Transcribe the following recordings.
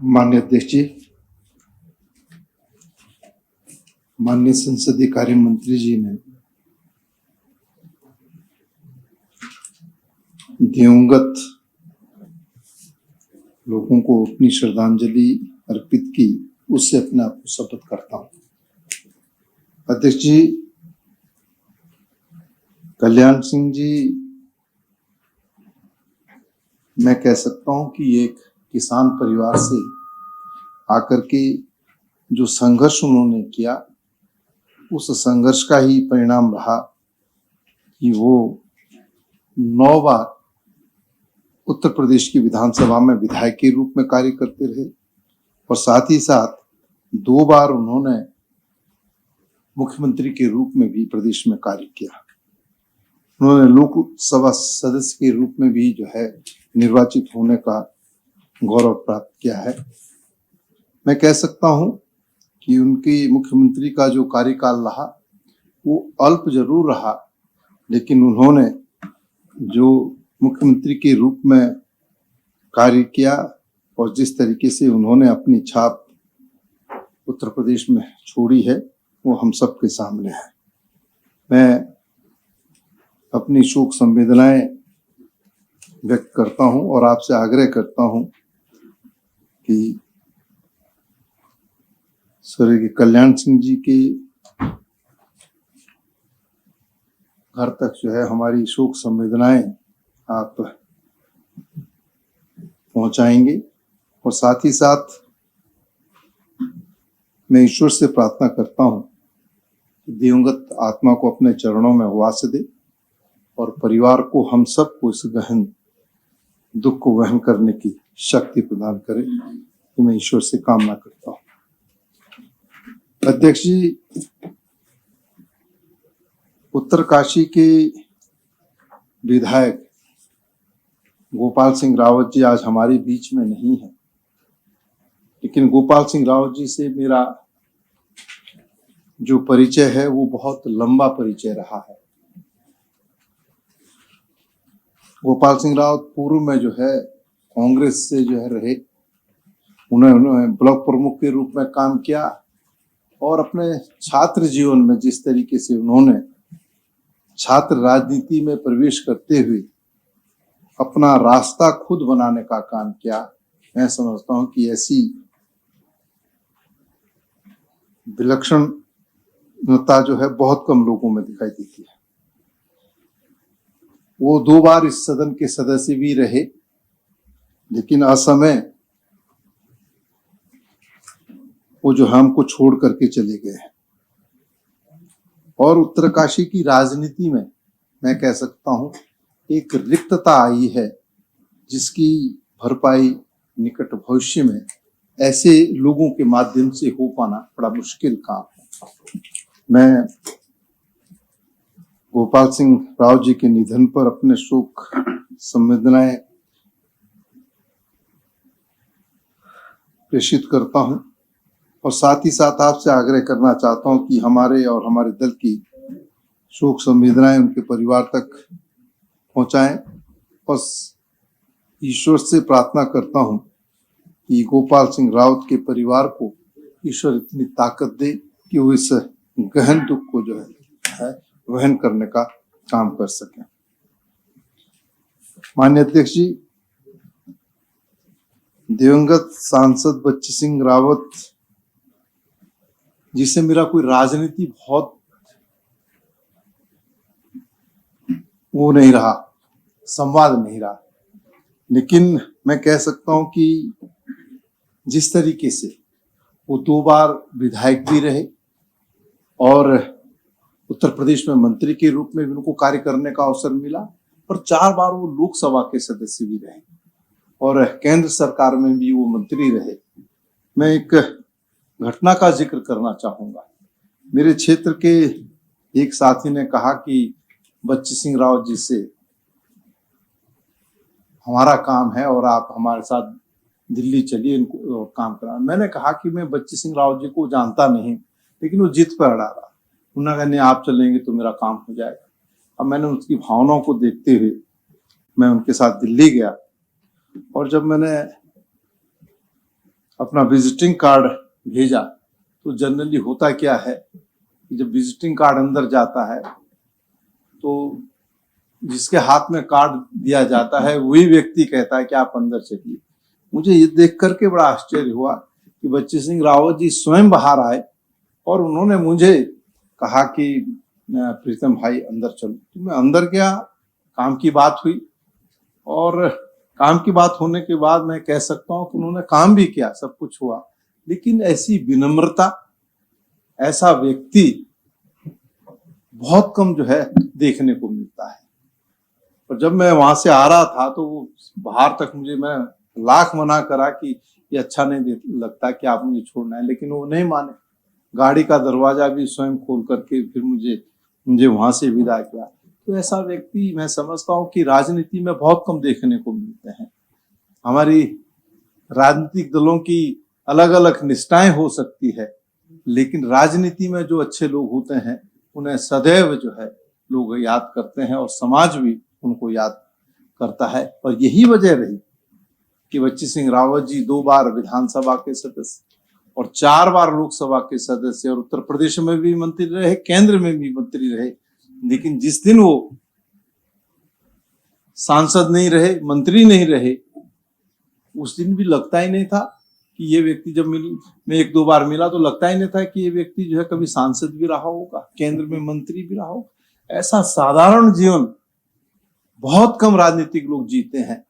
माननीय अध्यक्ष जी, माननीय संसदीय कार्य मंत्री जी ने दिवंगत लोगों को अपनी श्रद्धांजलि अर्पित की, उससे अपने आप को शपथ करता हूं। अध्यक्ष जी, कल्याण सिंह जी, मैं कह सकता हूं कि एक किसान परिवार से आकर के जो संघर्ष उन्होंने किया, उस संघर्ष का ही परिणाम रहा कि वो 9 बार उत्तर प्रदेश की विधानसभा में विधायक के रूप में कार्य करते रहे और साथ ही साथ 2 बार उन्होंने मुख्यमंत्री के रूप में भी प्रदेश में कार्य किया। उन्होंने लोकसभा सदस्य के रूप में भी जो है निर्वाचित होने का गौरव प्राप्त किया है। मैं कह सकता हूं कि उनके मुख्यमंत्री का जो कार्यकाल रहा वो अल्प जरूर रहा, लेकिन उन्होंने जो मुख्यमंत्री के रूप में कार्य किया और जिस तरीके से उन्होंने अपनी छाप उत्तर प्रदेश में छोड़ी है, वो हम सबके सामने है। मैं अपनी शोक संवेदनाएं व्यक्त करता हूं और आपसे आग्रह करता हूं कि स्वर्गीय कल्याण सिंह जी के घर तक जो है हमारी शोक संवेदनाएं आप पहुंचाएंगे और साथ ही साथ मैं ईश्वर से प्रार्थना करता हूं कि दिवंगत आत्मा को अपने चरणों में वास दे और परिवार को, हम सबको इस गहन दुख को वहन करने की शक्ति प्रदान करे। तो मैं ईश्वर से कामना करता हूं। अध्यक्ष जी, उत्तरकाशी के विधायक गोपाल सिंह रावत जी आज हमारे बीच में नहीं है, लेकिन गोपाल सिंह रावत जी से मेरा जो परिचय है वो बहुत लंबा परिचय रहा है। गोपाल सिंह रावत पूर्व में जो है कांग्रेस से जो है रहे, उन्होंने ब्लॉक प्रमुख के रूप में काम किया और अपने छात्र जीवन में जिस तरीके से उन्होंने छात्र राजनीति में प्रवेश करते हुए अपना रास्ता खुद बनाने का काम किया, मैं समझता हूं कि ऐसी विलक्षणता जो है बहुत कम लोगों में दिखाई देती है। वो 2 बार इस सदन के सदस्य भी रहे, लेकिन असमय वो जो हमको छोड़ करके चले गए हैं। और उत्तरकाशी की राजनीति में मैं कह सकता हूं एक रिक्तता आई है, जिसकी भरपाई निकट भविष्य में ऐसे लोगों के माध्यम से हो पाना बड़ा मुश्किल काम है। मैं गोपाल सिंह राव जी के निधन पर अपने शोक संवेदनाएं प्रेषित करता हूं और साथ ही साथ आपसे आग्रह करना चाहता हूं कि हमारे और हमारे दल की शोक संवेदनाएं उनके परिवार तक पहुंचाएं और ईश्वर से प्रार्थना करता हूं कि गोपाल सिंह रावत के परिवार को ईश्वर इतनी ताकत दे कि वो इस गहन दुख को जो है वहन करने का काम कर सके। माननीय अध्यक्ष जी, दिवंगत सांसद बच्ची सिंह रावत जिससे मेरा कोई राजनीति बहुत वो नहीं रहा, संवाद नहीं रहा, लेकिन मैं कह सकता हूं कि जिस तरीके से वो 2 बार विधायक भी रहे और उत्तर प्रदेश में मंत्री के रूप में भी उनको कार्य करने का अवसर मिला और 4 बार वो लोकसभा के सदस्य भी रहे और केंद्र सरकार में भी वो मंत्री रहे। मैं एक घटना का जिक्र करना चाहूंगा। मेरे क्षेत्र के एक साथी ने कहा कि बच्ची सिंह रावत जी से हमारा काम है और आप हमारे साथ दिल्ली चलिए इनको काम करा। मैंने कहा कि मैं बच्ची सिंह रावत जी को जानता नहीं, लेकिन वो जिद पर अड़ा रहा। उन्होंने कहा नहीं, आप चलेंगे तो मेरा काम हो जाएगा। अब मैंने उसकी भावनाओं को देखते हुए मैं उनके साथ दिल्ली गया और जब मैंने अपना विजिटिंग कार्ड भेजा, तो जनरली होता क्या है कि जब विजिटिंग कार्ड अंदर जाता है तो जिसके हाथ में कार्ड दिया जाता है वही व्यक्ति कहता है कि आप अंदर चलिए। मुझे ये देख करके बड़ा आश्चर्य हुआ कि बच्ची सिंह रावत जी स्वयं बाहर आए और उन्होंने मुझे कहा कि प्रीतम भाई अंदर चलो। तो मैं अंदर गया, काम की बात हुई और काम की बात होने के बाद मैं कह सकता हूँ कि उन्होंने काम भी किया, सब कुछ हुआ, लेकिन ऐसी विनम्रता, ऐसा व्यक्ति बहुत कम जो है देखने को मिलता है। और जब मैं वहां से आ रहा था तो वो बाहर तक मुझे, मैं लाख मना करा कि ये अच्छा नहीं लगता कि आप मुझे छोड़ना है, लेकिन वो नहीं माने। गाड़ी का दरवाजा भी स्वयं खोल करके फिर मुझे वहां से विदा किया। तो ऐसा व्यक्ति मैं समझता हूँ कि राजनीति में बहुत कम देखने को मिलते हैं। हमारी राजनीतिक दलों की अलग अलग निष्ठाएं हो सकती है, लेकिन राजनीति में जो अच्छे लोग होते हैं उन्हें सदैव जो है लोग याद करते हैं और समाज भी उनको याद करता है। और यही वजह रही कि बच्ची सिंह रावत जी 2 बार विधानसभा के सदस्य और 4 बार लोकसभा के सदस्य और उत्तर प्रदेश में भी मंत्री रहे, केंद्र में भी मंत्री रहे, लेकिन जिस दिन वो सांसद नहीं रहे, मंत्री नहीं रहे, उस दिन भी लगता ही नहीं था कि ये व्यक्ति, जब मैं 1-2 बार मिला तो लगता ही नहीं था कि ये व्यक्ति जो है कभी सांसद भी रहा होगा, केंद्र में मंत्री भी रहा होगा। ऐसा साधारण जीवन बहुत कम राजनीतिक लोग जीते हैं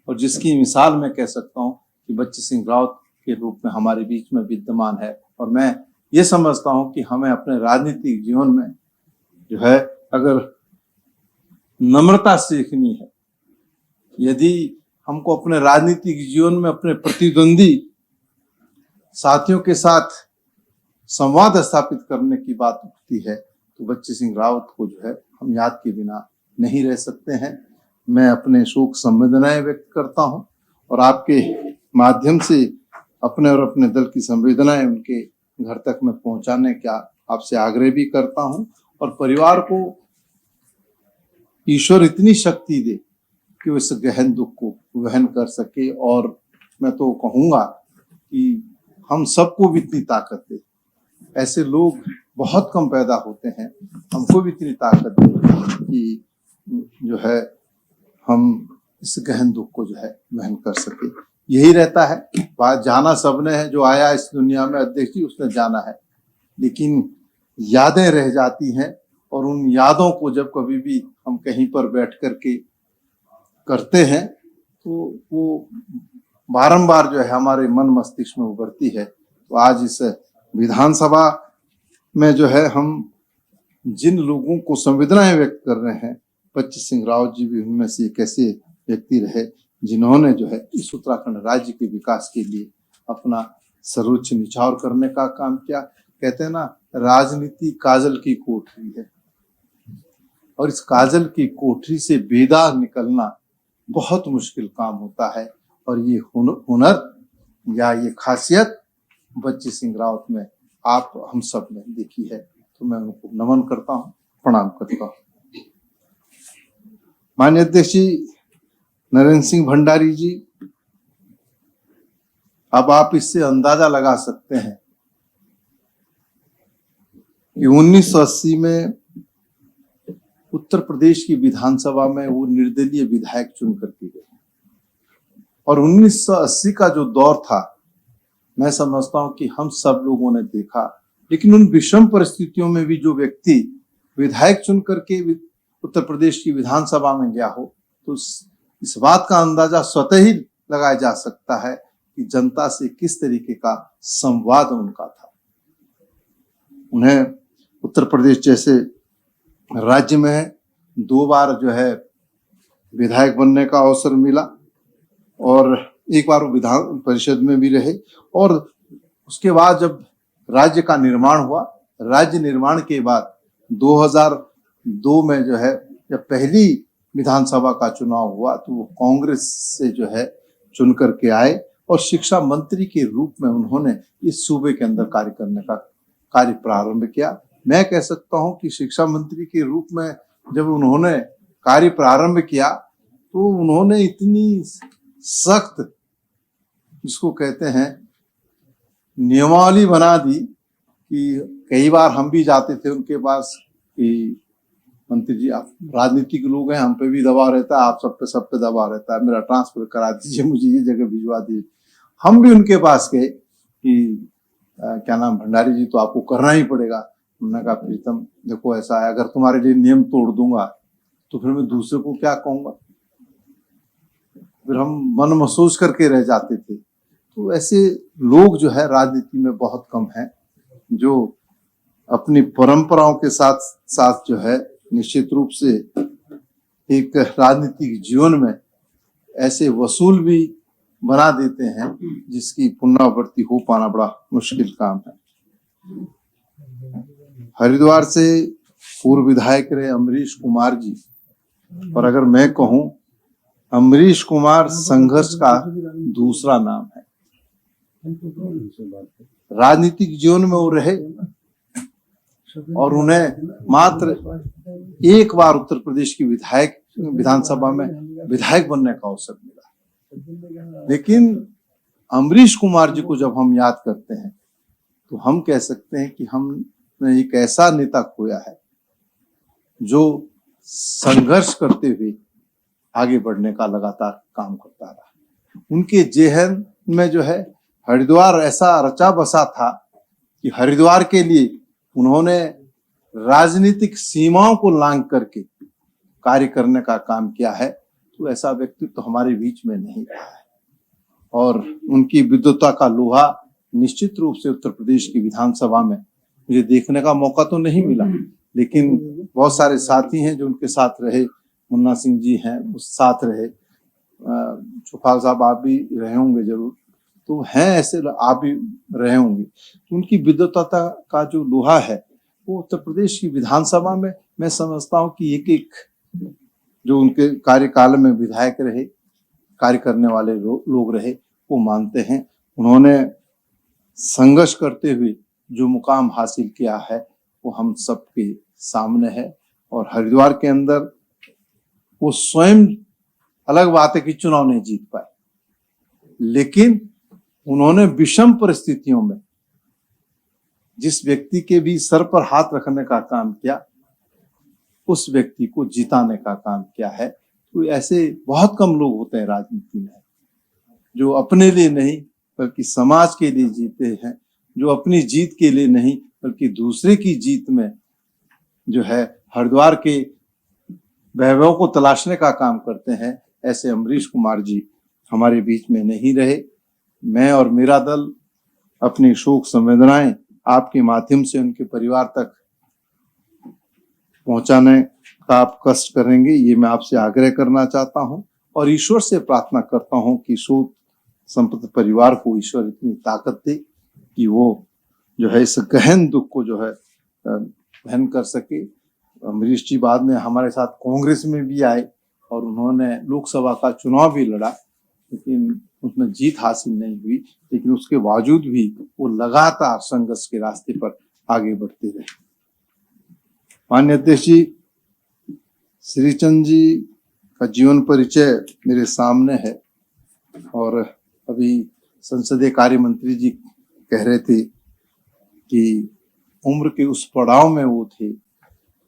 और जिसकी मिसाल मैं कह सकता हूं कि बच्ची सिंह रावत के रूप में हमारे बीच में विद्यमान है। और मैं ये समझता हूं कि हमें अपने राजनीतिक जीवन में जो है अगर नम्रता सीखनी है, यदि हमको अपने राजनीतिक जीवन में अपने प्रतिद्वंदी साथियों के साथ संवाद स्थापित करने की बात उठती है तो बच्ची सिंह रावत को जो है हम याद के बिना नहीं रह सकते हैं। मैं अपने शोक संवेदनाएं व्यक्त करता हूं और आपके माध्यम से अपने और अपने दल की संवेदनाएं उनके घर तक मैं पहुंचाने का आपसे आग्रह भी करता हूं। और परिवार को ईश्वर इतनी शक्ति दे कि वो इस गहन दुख को वहन कर सके। और मैं तो कहूंगा कि हम सबको भी इतनी ताकत दे, ऐसे लोग बहुत कम पैदा होते हैं, हमको भी इतनी ताकत दे कि जो है हम इस गहन दुख को जो है वहन कर सके। यही रहता है, बात जाना सबने है, जो आया इस दुनिया में अध्यक्ष जी उसने जाना है, लेकिन यादें रह जाती हैं और उन यादों को जब कभी भी हम कहीं पर बैठ करके करते हैं तो वो बारंबार जो है हमारे मन मस्तिष्क में उभरती है। तो आज इस विधानसभा में जो है हम जिन लोगों को संवेदनाएं व्यक्त कर रहे हैं, बच्ची सिंह रावत जी भी उनमें से एक ऐसे व्यक्ति रहे जिन्होंने जो है इस उत्तराखंड राज्य के विकास के लिए अपना सर्वोच्च निछावर करने का काम किया। कहते हैं ना, राजनीति काजल की कोठरी है और इस काजल की कोठरी से बेदाग निकलना बहुत मुश्किल काम होता है। और ये हुनर या ये खासियत बच्ची सिंह रावत में आप हम सब ने देखी है। तो मैं उनको नमन करता हूँ, प्रणाम करता हूँ। माननीय अध्यक्ष जी नरेंद्र सिंह भंडारी जी, अब आप इससे अंदाजा लगा सकते हैं कि 1980 में उत्तर प्रदेश की विधानसभा में वो निर्दलीय विधायक चुन करके गए और 1980 का जो दौर था, मैं समझता हूं कि हम सब लोगों ने देखा, लेकिन उन विषम परिस्थितियों में भी जो व्यक्ति विधायक चुन करके उत्तर प्रदेश की विधानसभा में गया हो, तो इस बात का अंदाजा स्वतः ही लगाया जा सकता है कि जनता से किस तरीके का संवाद उनका था। उन्हें उत्तर प्रदेश जैसे राज्य में 2 बार जो है विधायक बनने का अवसर मिला और एक बार वो विधान परिषद में भी रहे। और उसके बाद जब राज्य का निर्माण हुआ, राज्य निर्माण के बाद 2002 में जो है जब पहली विधानसभा का चुनाव हुआ तो वो कांग्रेस से जो है चुन करके आए और शिक्षा मंत्री के रूप में उन्होंने इस सूबे के अंदर कार्य करने का कार्य प्रारंभ किया। मैं कह सकता हूं कि शिक्षा मंत्री के रूप में जब उन्होंने कार्य प्रारंभ किया तो उन्होंने इतनी सख्त, जिसको कहते हैं नियमावली बना दी कि कई बार हम भी जाते थे उनके पास कि मंत्री जी आप राजनीतिक लोग हैं, हम पे भी दबाव रहता है, आप सब पे दबाव रहता है, मेरा ट्रांसफर करा दीजिए, मुझे ये जगह भिजवा दीजिए। हम भी उनके पास गए कि क्या नाम भंडारी जी तो आपको करना ही पड़ेगा। उन्होंने कहा प्रीतम देखो ऐसा है, अगर तुम्हारे लिए नियम तोड़ दूंगा तो फिर मैं दूसरे को क्या कहूंगा, फिर हम मन महसूस करके रह जाते थे। तो ऐसे लोग जो है राजनीति में बहुत कम हैं जो अपनी परंपराओं के साथ साथ जो है निश्चित रूप से एक राजनीतिक जीवन में ऐसे वसूल भी बना देते हैं जिसकी पुनरावृत्ति हो पाना बड़ा मुश्किल काम है। हरिद्वार से पूर्व विधायक रहे अमरीश कुमार जी, और अगर मैं कहूं अमरीश कुमार संघर्ष का दूसरा नाम है। राजनीतिक जीवन में वो रहे और उन्हें मात्र एक बार उत्तर प्रदेश की विधानसभा में विधायक बनने का अवसर मिला। लेकिन अमरीश कुमार जी को जब हम याद करते हैं तो हम कह सकते हैं कि हमने एक ऐसा नेता खोया है जो संघर्ष करते हुए आगे बढ़ने का लगातार काम करता रहा। उनके जेहन में जो है हरिद्वार ऐसा रचा बसा था कि हरिद्वार के लिए उन्होंने राजनीतिक सीमाओं को लांघ करके कार्य करने का काम किया है। तो ऐसा व्यक्तित्व तो हमारे बीच में नहीं रहा है और उनकी विद्वता का लोहा निश्चित रूप से उत्तर प्रदेश की विधानसभा में मुझे देखने का मौका तो नहीं मिला, लेकिन बहुत सारे साथी हैं जो उनके साथ रहे। मुन्ना सिंह जी हैं उस साथ रहे, चौपाल साहब आप भी रहे होंगे जरूर, तो हैं ऐसे आप भी रहे होंगे। तो उनकी विद्वता का जो लोहा है वो उत्तर प्रदेश की विधानसभा में मैं समझता हूँ कि एक एक जो उनके कार्यकाल में विधायक रहे, कार्य करने वाले लोग रहे, वो मानते हैं उन्होंने संघर्ष करते हुए जो मुकाम हासिल किया है वो हम सबके सामने है। और हरिद्वार के अंदर वो स्वयं, अलग बात है कि चुनाव नहीं जीत पाए, लेकिन उन्होंने विषम परिस्थितियों में जिस व्यक्ति के भी सर पर हाथ रखने का काम किया उस व्यक्ति को जिताने का काम किया है। तो ऐसे बहुत कम लोग होते हैं राजनीति में जो अपने लिए नहीं बल्कि समाज के लिए जीते हैं, जो अपनी जीत के लिए नहीं बल्कि दूसरे की जीत में जो है हरिद्वार के वैभव को तलाशने का काम करते हैं। ऐसे अमरीश कुमार जी हमारे बीच में नहीं रहे। मैं और मेरा दल अपनी शोक संवेदनाएं आपके माध्यम से उनके परिवार तक पहुंचाने का आप कष्ट करेंगे, ये मैं आपसे आग्रह करना चाहता हूं और ईश्वर से प्रार्थना करता हूं कि शोक संपन्न परिवार को ईश्वर इतनी ताकत दे कि वो जो है इस गहन दुख को जो है सहन कर सके। अमरीश जी बाद में हमारे साथ कांग्रेस में भी आए और उन्होंने लोकसभा का चुनाव भी लड़ा, लेकिन उसमें जीत हासिल नहीं हुई, लेकिन उसके बावजूद भी वो लगातार संघर्ष के रास्ते पर आगे बढ़ते रहे। माननीय अध्यक्ष जी, श्रीचंद जी का जीवन परिचय मेरे सामने है और अभी संसदीय कार्य मंत्री जी कह रहे थे कि उम्र के उस पड़ाव में वो थे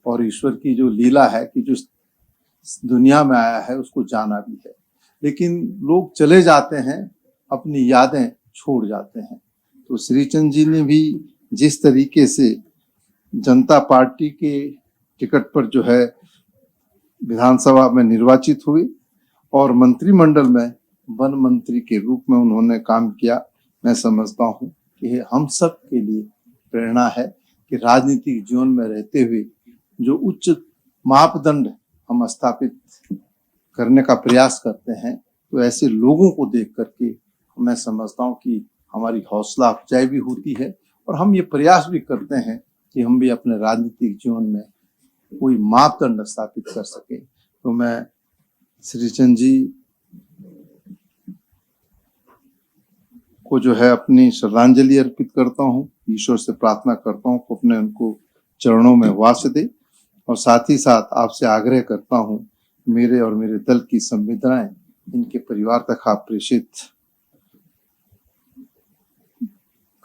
और ईश्वर की जो लीला है कि जो दुनिया में आया है उसको जाना भी है, लेकिन लोग चले जाते हैं, अपनी यादें छोड़ जाते हैं। तो श्रीचंद जी ने भी जिस तरीके से जनता पार्टी के टिकट पर जो है विधानसभा में निर्वाचित हुए और मंत्रिमंडल में वन मंत्री के रूप में उन्होंने काम किया, मैं समझता हूँ कि हम सब के लिए प्रेरणा है कि राजनीतिक जीवन में रहते हुए जो उच्च मापदंड हम स्थापित करने का प्रयास करते हैं, तो ऐसे लोगों को देख करके मैं समझता हूँ कि हमारी हौसला अफजाई भी होती है और हम ये प्रयास भी करते हैं कि हम भी अपने राजनीतिक जीवन में कोई मापदंड स्थापित कर सके। तो मैं श्रीचंद जी को जो है अपनी श्रद्धांजलि अर्पित करता हूँ, ईश्वर से प्रार्थना करता हूँ कि अपने उनको चरणों में वास दे और साथ ही साथ आपसे आग्रह करता हूँ मेरे और मेरे दल की संवेदनाएं इनके परिवार तक आप प्रेषित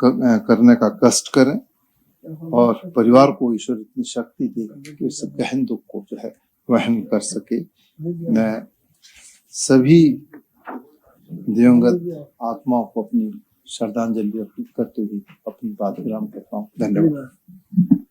करने का कष्ट करें और परिवार को ईश्वर इतनी शक्ति दे कि इस गहन दुख को जो है वहन कर सके। मैं सभी दिवंगत आत्माओं को अपनी श्रद्धांजलि अर्पित करते हुए अपनी बात विराम करता हूँ। धन्यवाद।